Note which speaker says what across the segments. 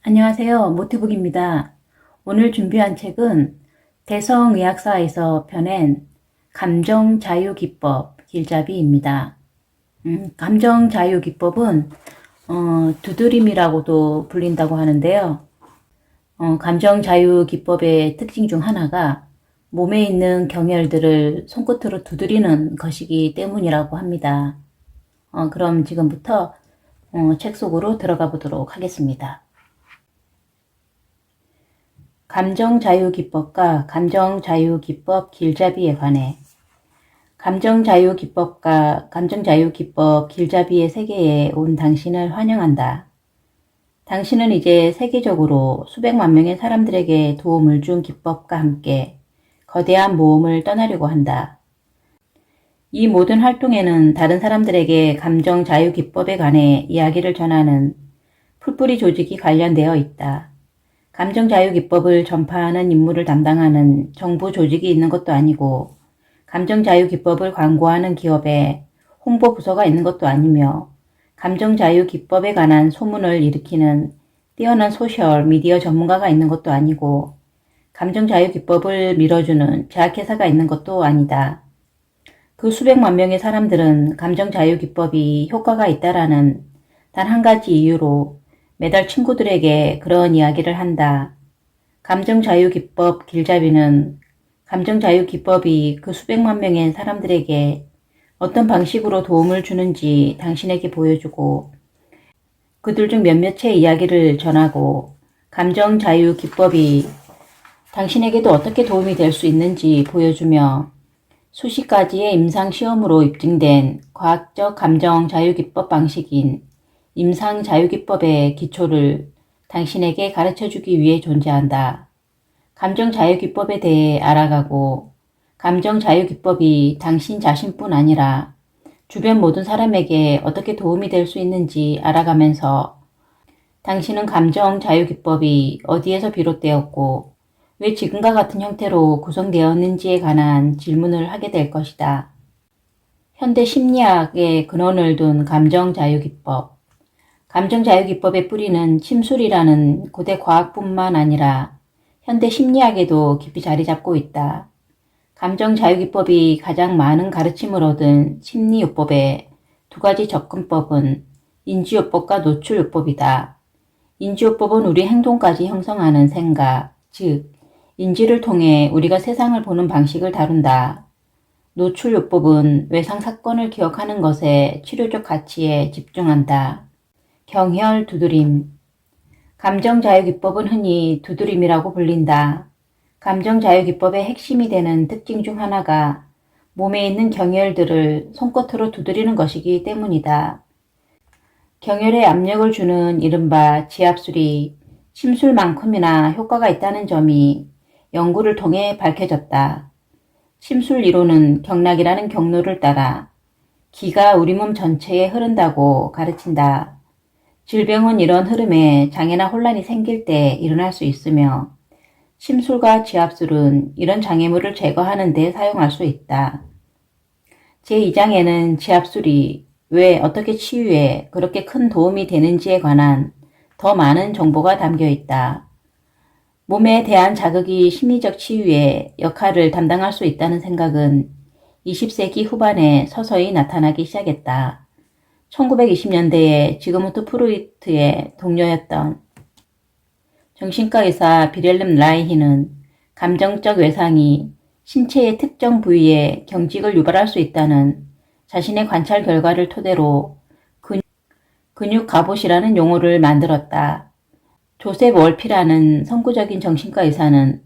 Speaker 1: 안녕하세요. 모티북입니다. 오늘 준비한 책은 대성의학사에서 펴낸 감정자유기법 길잡이입니다. 감정자유기법은 두드림이라고도 불린다고 하는데요. 감정자유기법의 특징 중 하나가 몸에 있는 경혈들을 손끝으로 두드리는 것이기 때문이라고 합니다. 그럼 지금부터 책 속으로 들어가 보도록 하겠습니다. 감정자유기법과 감정자유기법 길잡이에 관해 감정자유기법과 감정자유기법 길잡이의 세계에 온 당신을 환영한다. 당신은 이제 세계적으로 수백만 명의 사람들에게 도움을 준 기법과 함께 거대한 모험을 떠나려고 한다. 이 모든 활동에는 다른 사람들에게 감정자유기법에 관해 이야기를 전하는 풀뿌리 조직이 관련되어 있다. 감정자유기법을 전파하는 임무를 담당하는 정부 조직이 있는 것도 아니고 감정자유기법을 광고하는 기업에 홍보부서가 있는 것도 아니며 감정자유기법에 관한 소문을 일으키는 뛰어난 소셜미디어 전문가가 있는 것도 아니고 감정자유기법을 밀어주는 제약회사가 있는 것도 아니다. 그 수백만 명의 사람들은 감정자유기법이 효과가 있다라는 단 한 가지 이유로 매달 친구들에게 그런 이야기를 한다. 감정자유기법 길잡이는 감정자유기법이 그 수백만 명의 사람들에게 어떤 방식으로 도움을 주는지 당신에게 보여주고 그들 중 몇몇의 이야기를 전하고 감정자유기법이 당신에게도 어떻게 도움이 될 수 있는지 보여주며 수십 가지의 임상시험으로 입증된 과학적 감정자유기법 방식인 임상자유기법의 기초를 당신에게 가르쳐주기 위해 존재한다. 감정자유기법에 대해 알아가고 감정자유기법이 당신 자신뿐 아니라 주변 모든 사람에게 어떻게 도움이 될 수 있는지 알아가면서 당신은 감정자유기법이 어디에서 비롯되었고 왜 지금과 같은 형태로 구성되었는지에 관한 질문을 하게 될 것이다. 현대 심리학의 근원을 둔 감정자유기법. 감정자유기법의 뿌리는 침술이라는 고대 과학뿐만 아니라 현대 심리학에도 깊이 자리 잡고 있다. 감정자유기법이 가장 많은 가르침을 얻은 심리요법의 두 가지 접근법은 인지요법과 노출요법이다. 인지요법은 우리 행동까지 형성하는 생각, 즉 인지를 통해 우리가 세상을 보는 방식을 다룬다. 노출요법은 외상 사건을 기억하는 것의 치료적 가치에 집중한다. 경혈 두드림. 감정자유기법은 흔히 두드림이라고 불린다. 감정자유기법의 핵심이 되는 특징 중 하나가 몸에 있는 경혈들을 손끝으로 두드리는 것이기 때문이다. 경혈에 압력을 주는 이른바 지압술이 침술만큼이나 효과가 있다는 점이 연구를 통해 밝혀졌다. 침술 이론은 경락이라는 경로를 따라 기가 우리 몸 전체에 흐른다고 가르친다. 질병은 이런 흐름에 장애나 혼란이 생길 때 일어날 수 있으며 침술과 지압술은 이런 장애물을 제거하는 데 사용할 수 있다. 제2장에는 지압술이 왜 어떻게 치유에 그렇게 큰 도움이 되는지에 관한 더 많은 정보가 담겨 있다. 몸에 대한 자극이 심리적 치유에 역할을 담당할 수 있다는 생각은 20세기 후반에 서서히 나타나기 시작했다. 1920년대에 지그문트 프로이트의 동료였던 정신과 의사 비렐름 라이히는 감정적 외상이 신체의 특정 부위에 경직을 유발할 수 있다는 자신의 관찰 결과를 토대로 근육 갑옷이라는 용어를 만들었다. 조셉 월피라는 선구적인 정신과 의사는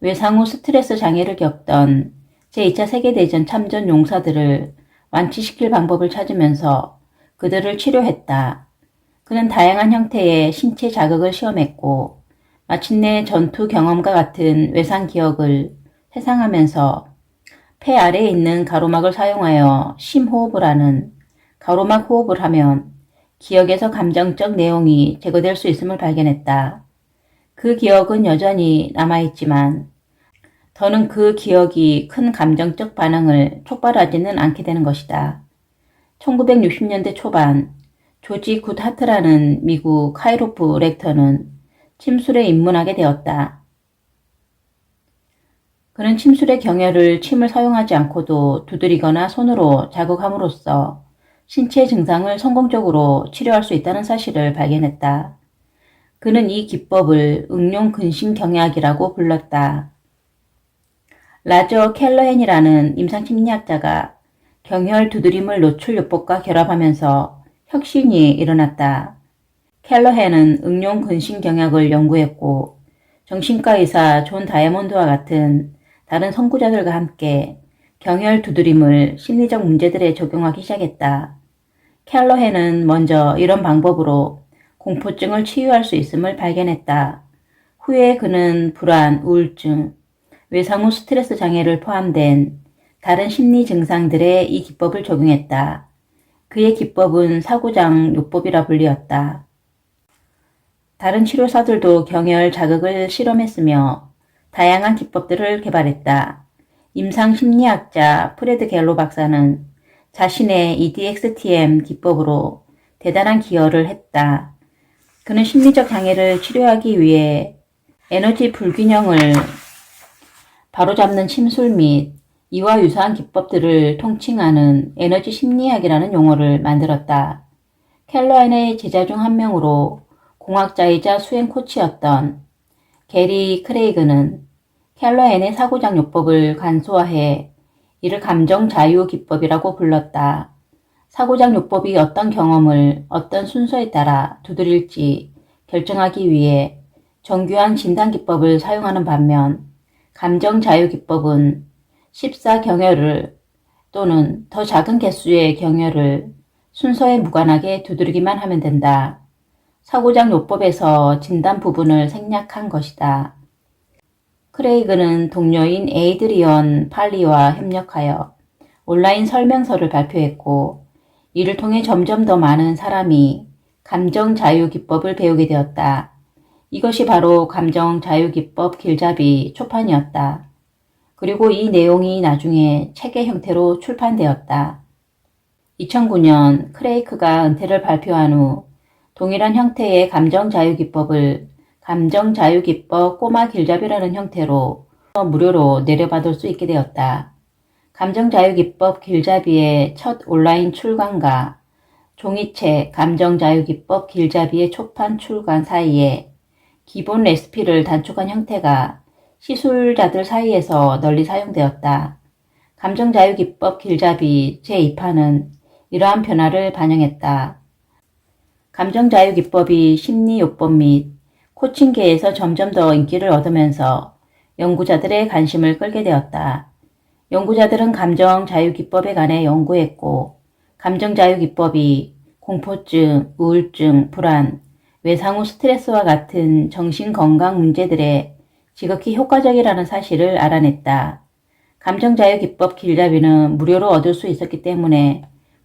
Speaker 1: 외상 후 스트레스 장애를 겪던 제2차 세계대전 참전 용사들을 완치시킬 방법을 찾으면서 그들을 치료했다. 그는 다양한 형태의 신체 자극을 시험했고 마침내 전투 경험과 같은 외상 기억을 회상하면서 폐 아래에 있는 가로막을 사용하여 심호흡을 하는 가로막 호흡을 하면 기억에서 감정적 내용이 제거될 수 있음을 발견했다. 그 기억은 여전히 남아있지만 더는 그 기억이 큰 감정적 반응을 촉발하지는 않게 되는 것이다. 1960년대 초반 조지 굿하트라는 미국 카이로프렉터는 침술에 입문하게 되었다. 그는 침술의 경혈을 침을 사용하지 않고도 두드리거나 손으로 자극함으로써 신체 증상을 성공적으로 치료할 수 있다는 사실을 발견했다. 그는 이 기법을 응용 근신경약이라고 불렀다. 라저 켈러헨이라는 임상심리학자가 경혈 두드림을 노출요법과 결합하면서 혁신이 일어났다. 켈러헨은 응용 근신경약을 연구했고 정신과 의사 존 다이아몬드와 같은 다른 선구자들과 함께 경혈 두드림을 심리적 문제들에 적용하기 시작했다. 켈러헨은 먼저 이런 방법으로 공포증을 치유할 수 있음을 발견했다. 후에 그는 불안, 우울증, 외상 후 스트레스 장애를 포함된 다른 심리 증상들에 이 기법을 적용했다. 그의 기법은 사고장 요법이라 불리었다. 다른 치료사들도 경혈 자극을 실험했으며 다양한 기법들을 개발했다. 임상심리학자 프레드 갤로 박사는 자신의 EDXTM 기법으로 대단한 기여를 했다. 그는 심리적 장애를 치료하기 위해 에너지 불균형을 바로잡는 침술 및 이와 유사한 기법들을 통칭하는 에너지 심리학이라는 용어를 만들었다. 켈러헨의 제자 중 한 명으로 공학자이자 수행 코치였던 게리 크레이그는 켈러헨의 사고장 요법을 간소화해 이를 감정 자유 기법이라고 불렀다. 사고장 요법이 어떤 경험을 어떤 순서에 따라 두드릴지 결정하기 위해 정교한 진단 기법을 사용하는 반면 감정 자유 기법은 14경혈을 또는 더 작은 개수의 경혈을 순서에 무관하게 두드리기만 하면 된다. 사고장 요법에서 진단 부분을 생략한 것이다. 크레이그는 동료인 에이드리언 팔리와 협력하여 온라인 설명서를 발표했고 이를 통해 점점 더 많은 사람이 감정 자유 기법을 배우게 되었다. 이것이 바로 감정 자유 기법 길잡이 초판이었다. 그리고 이 내용이 나중에 책의 형태로 출판되었다. 2009년 크레이크가 은퇴를 발표한 후 동일한 형태의 감정 자유 기법을 감정 자유 기법 꼬마 길잡이라는 형태로 무료로 내려받을 수 있게 되었다. 감정 자유 기법 길잡이의 첫 온라인 출간과 종이책 감정 자유 기법 길잡이의 초판 출간 사이에 기본 레시피를 단축한 형태가 시술자들 사이에서 널리 사용되었다. 감정 자유 기법 길잡이 제2판은 이러한 변화를 반영했다. 감정 자유 기법이 심리 요법 및 코칭계에서 점점 더 인기를 얻으면서 연구자들의 관심을 끌게 되었다. 연구자들은 감정 자유 기법에 관해 연구했고 감정 자유 기법이 공포증, 우울증, 불안, 외상 후 스트레스와 같은 정신건강 문제들에 지극히 효과적이라는 사실을 알아냈다. 감정 자유 기법 길잡이는 무료로 얻을 수 있었기 때문에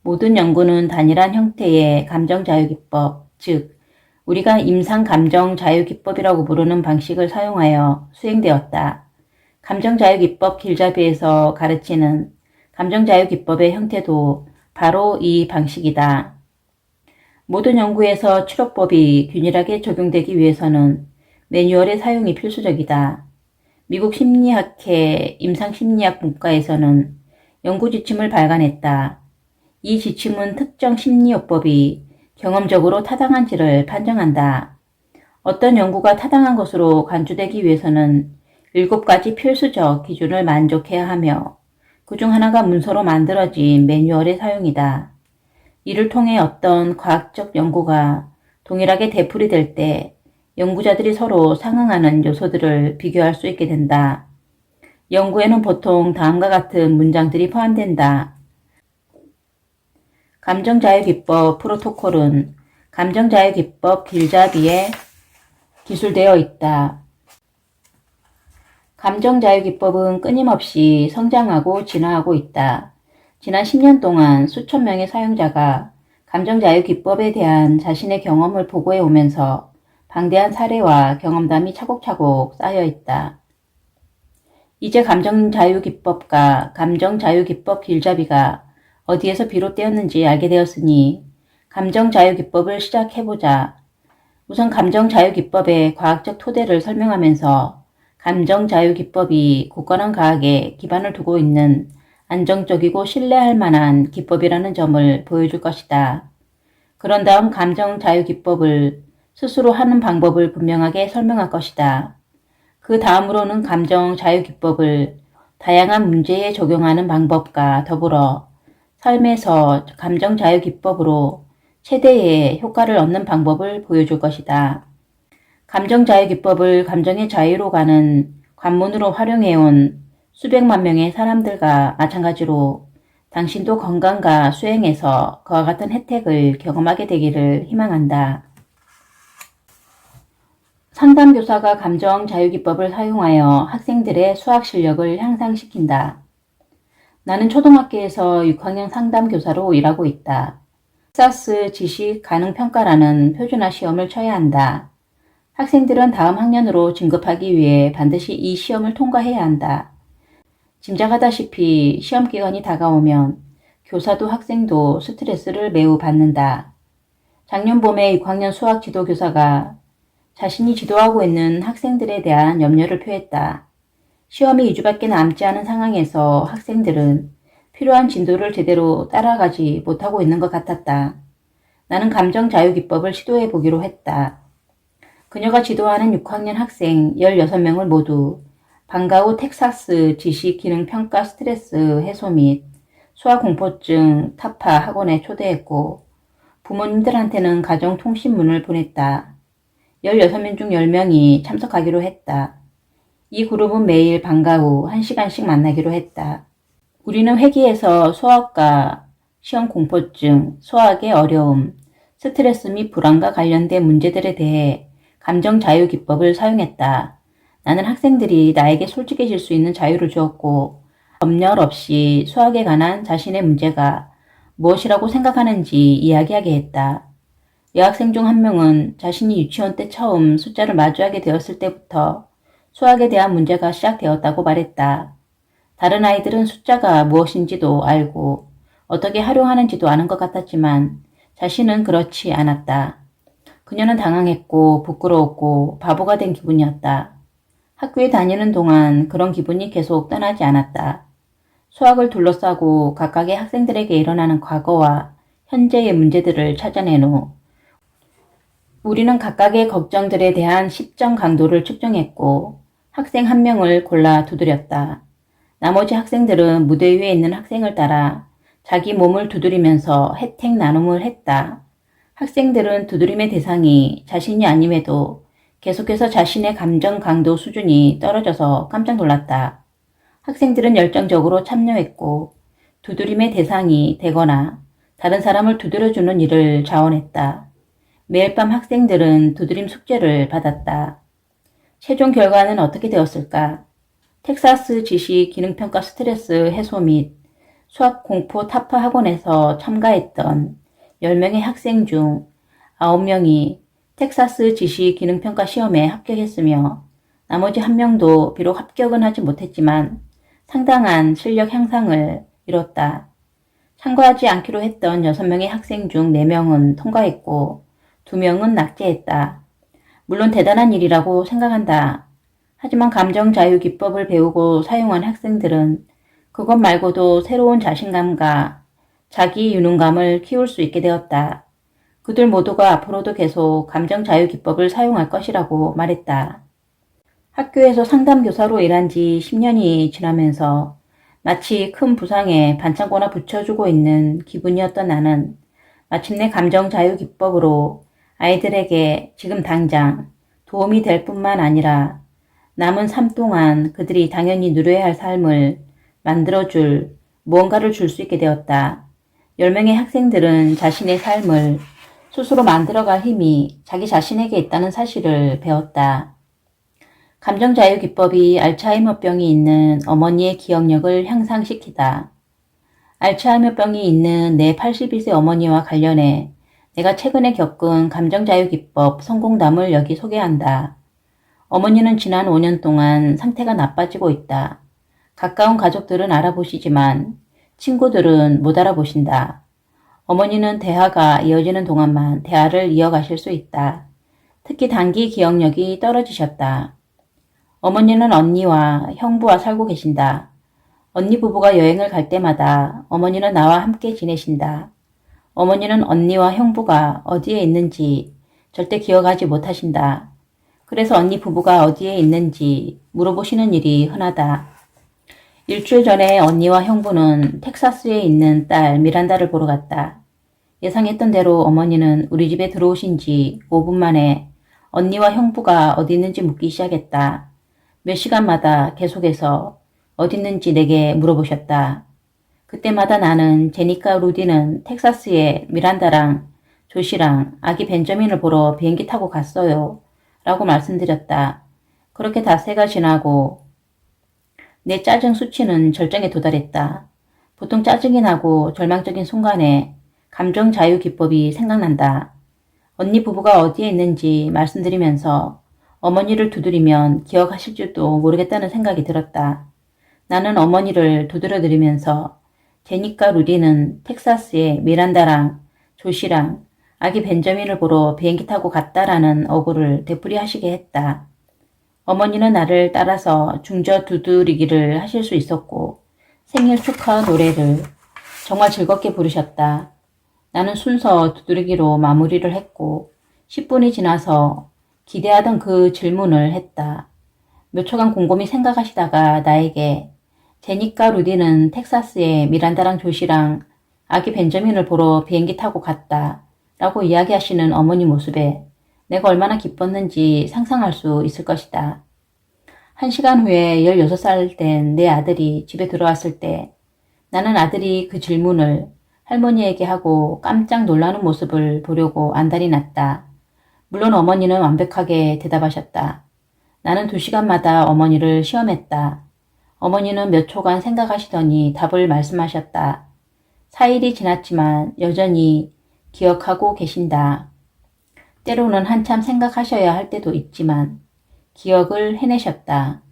Speaker 1: 모든 연구는 단일한 형태의 감정 자유 기법, 즉 우리가 임상 감정 자유 기법이라고 부르는 방식을 사용하여 수행되었다. 감정 자유 기법 길잡이에서 가르치는 감정 자유 기법의 형태도 바로 이 방식이다. 모든 연구에서 치료법이 균일하게 적용되기 위해서는 매뉴얼의 사용이 필수적이다. 미국 심리학회 임상심리학 분과에서는 연구 지침을 발간했다. 이 지침은 특정 심리요법이 경험적으로 타당한지를 판정한다. 어떤 연구가 타당한 것으로 간주되기 위해서는 7가지 필수적 기준을 만족해야 하며 그중 하나가 문서로 만들어진 매뉴얼의 사용이다. 이를 통해 어떤 과학적 연구가 동일하게 되풀이될 때 연구자들이 서로 상응하는 요소들을 비교할 수 있게 된다. 연구에는 보통 다음과 같은 문장들이 포함된다. 감정자유기법 프로토콜은 감정자유기법 길잡이에 기술되어 있다. 감정자유기법은 끊임없이 성장하고 진화하고 있다. 지난 10년 동안 수천 명의 사용자가 감정자유기법에 대한 자신의 경험을 보고해 오면서 방대한 사례와 경험담이 차곡차곡 쌓여 있다. 이제 감정자유기법과 감정자유기법 길잡이가 어디에서 비롯되었는지 알게 되었으니 감정자유기법을 시작해보자. 우선 감정자유기법의 과학적 토대를 설명하면서 감정자유기법이 굳건한 과학에 기반을 두고 있는 안정적이고 신뢰할 만한 기법이라는 점을 보여줄 것이다. 그런 다음 감정자유기법을 스스로 하는 방법을 분명하게 설명할 것이다. 그 다음으로는 감정자유기법을 다양한 문제에 적용하는 방법과 더불어 삶에서 감정자유기법으로 최대의 효과를 얻는 방법을 보여줄 것이다. 감정자유기법을 감정의 자유로 가는 관문으로 활용해온 수백만 명의 사람들과 마찬가지로 당신도 건강과 수행에서 그와 같은 혜택을 경험하게 되기를 희망한다. 상담교사가 감정자유기법을 사용하여 학생들의 수학 실력을 향상시킨다. 나는 초등학교에서 6학년 상담교사로 일하고 있다. 텍사스 지식 가능평가라는 표준화 시험을 쳐야 한다. 학생들은 다음 학년으로 진급하기 위해 반드시 이 시험을 통과해야 한다. 짐작하다시피 시험 기간이 다가오면 교사도 학생도 스트레스를 매우 받는다. 작년 봄에 6학년 수학 지도교사가 자신이 지도하고 있는 학생들에 대한 염려를 표했다. 시험이 2주밖에 남지 않은 상황에서 학생들은 필요한 진도를 제대로 따라가지 못하고 있는 것 같았다. 나는 감정자유기법을 시도해 보기로 했다. 그녀가 지도하는 6학년 학생 16명을 모두 방과 후 텍사스 지식기능평가 스트레스 해소 및 수학공포증 타파 학원에 초대했고 부모님들한테는 가정통신문을 보냈다. 16명 중 10명이 참석하기로 했다. 이 그룹은 매일 방과 후 1시간씩 만나기로 했다. 우리는 회기에서 수학과 시험 공포증, 수학의 어려움, 스트레스 및 불안과 관련된 문제들에 대해 감정자유기법을 사용했다. 나는 학생들이 나에게 솔직해질 수 있는 자유를 주었고 검열 없이 수학에 관한 자신의 문제가 무엇이라고 생각하는지 이야기하게 했다. 여학생 중 한 명은 자신이 유치원 때 처음 숫자를 마주하게 되었을 때부터 수학에 대한 문제가 시작되었다고 말했다. 다른 아이들은 숫자가 무엇인지도 알고 어떻게 활용하는지도 아는 것 같았지만 자신은 그렇지 않았다. 그녀는 당황했고 부끄러웠고 바보가 된 기분이었다. 학교에 다니는 동안 그런 기분이 계속 떠나지 않았다. 수학을 둘러싸고 각각의 학생들에게 일어나는 과거와 현재의 문제들을 찾아낸 후 우리는 각각의 걱정들에 대한 십정 강도를 측정했고 학생 한 명을 골라 두드렸다. 나머지 학생들은 무대 위에 있는 학생을 따라 자기 몸을 두드리면서 혜택 나눔을 했다. 학생들은 두드림의 대상이 자신이 아님에도 계속해서 자신의 감정 강도 수준이 떨어져서 깜짝 놀랐다. 학생들은 열정적으로 참여했고 두드림의 대상이 되거나 다른 사람을 두드려주는 일을 자원했다. 매일 밤 학생들은 두드림 숙제를 받았다. 최종 결과는 어떻게 되었을까? 텍사스 지식 기능평가 스트레스 해소 및 수학 공포 타파 학원에서 참가했던 10명의 학생 중 9명이 텍사스 지식 기능평가 시험에 합격했으며 나머지 한 명도 비록 합격은 하지 못했지만 상당한 실력 향상을 이뤘다. 참가하지 않기로 했던 6명의 학생 중 4명은 통과했고 2명은 낙제했다. 물론 대단한 일이라고 생각한다. 하지만 감정자유기법을 배우고 사용한 학생들은 그것 말고도 새로운 자신감과 자기 유능감을 키울 수 있게 되었다. 그들 모두가 앞으로도 계속 감정자유기법을 사용할 것이라고 말했다. 학교에서 상담교사로 일한 지 10년이 지나면서 마치 큰 부상에 반창고나 붙여주고 있는 기분이었던 나는 마침내 감정자유기법으로 아이들에게 지금 당장 도움이 될 뿐만 아니라 남은 삶 동안 그들이 당연히 누려야 할 삶을 만들어줄 무언가를 줄 수 있게 되었다. 10명의 학생들은 자신의 삶을 스스로 만들어갈 힘이 자기 자신에게 있다는 사실을 배웠다. 감정자유기법이 알츠하이머병이 있는 어머니의 기억력을 향상시키다. 알츠하이머병이 있는 내 81세 어머니와 관련해 내가 최근에 겪은 감정자유기법 성공담을 여기 소개한다. 어머니는 지난 5년 동안 상태가 나빠지고 있다. 가까운 가족들은 알아보시지만 친구들은 못 알아보신다. 어머니는 대화가 이어지는 동안만 대화를 이어가실 수 있다. 특히 단기 기억력이 떨어지셨다. 어머니는 언니와 형부와 살고 계신다. 언니 부부가 여행을 갈 때마다 어머니는 나와 함께 지내신다. 어머니는 언니와 형부가 어디에 있는지 절대 기억하지 못하신다. 그래서 언니 부부가 어디에 있는지 물어보시는 일이 흔하다. 일주일 전에 언니와 형부는 텍사스에 있는 딸 미란다를 보러 갔다. 예상했던 대로 어머니는 우리 집에 들어오신 지 5분 만에 언니와 형부가 어디 있는지 묻기 시작했다. 몇 시간마다 계속해서 어디 있는지 내게 물어보셨다. 그때마다 나는 제니까 루디는 텍사스에 미란다랑 조시랑 아기 벤저민을 보러 비행기 타고 갔어요. 라고 말씀드렸다. 그렇게 닷새가 지나고 내 짜증 수치는 절정에 도달했다. 보통 짜증이 나고 절망적인 순간에 감정 자유 기법이 생각난다. 언니 부부가 어디에 있는지 말씀드리면서 어머니를 두드리면 기억하실지도 모르겠다는 생각이 들었다. 나는 어머니를 두드려드리면서 제니까 루디는 텍사스에 미란다랑 조시랑 아기 벤저민을 보러 비행기 타고 갔다라는 어구를 되풀이하시게 했다. 어머니는 나를 따라서 중저 두드리기를 하실 수 있었고 생일 축하 노래를 정말 즐겁게 부르셨다. 나는 순서 두드리기로 마무리를 했고 10분이 지나서 기대하던 그 질문을 했다. 몇 초간 곰곰이 생각하시다가 나에게 제니까 루디는 텍사스에 미란다랑 조시랑 아기 벤저민을 보러 비행기 타고 갔다 라고 이야기하시는 어머니 모습에 내가 얼마나 기뻤는지 상상할 수 있을 것이다. 1시간 후에 16살 된 내 아들이 집에 들어왔을 때 나는 아들이 그 질문을 할머니에게 하고 깜짝 놀라는 모습을 보려고 안달이 났다. 물론 어머니는 완벽하게 대답하셨다. 나는 2시간마다 어머니를 시험했다. 어머니는 몇 초간 생각하시더니 답을 말씀하셨다. 4일이 지났지만 여전히 기억하고 계신다. 때로는 한참 생각하셔야 할 때도 있지만 기억을 해내셨다.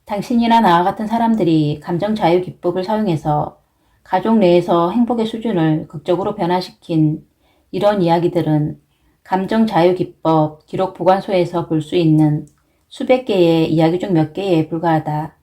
Speaker 1: 당신이나 나와 같은 사람들이 감정 자유 기법을 사용해서 가족 내에서 행복의 수준을 극적으로 변화시킨 이런 이야기들은 감정 자유 기법 기록 보관소에서 볼 수 있는 수백 개의 이야기 중 몇 개에 불과하다.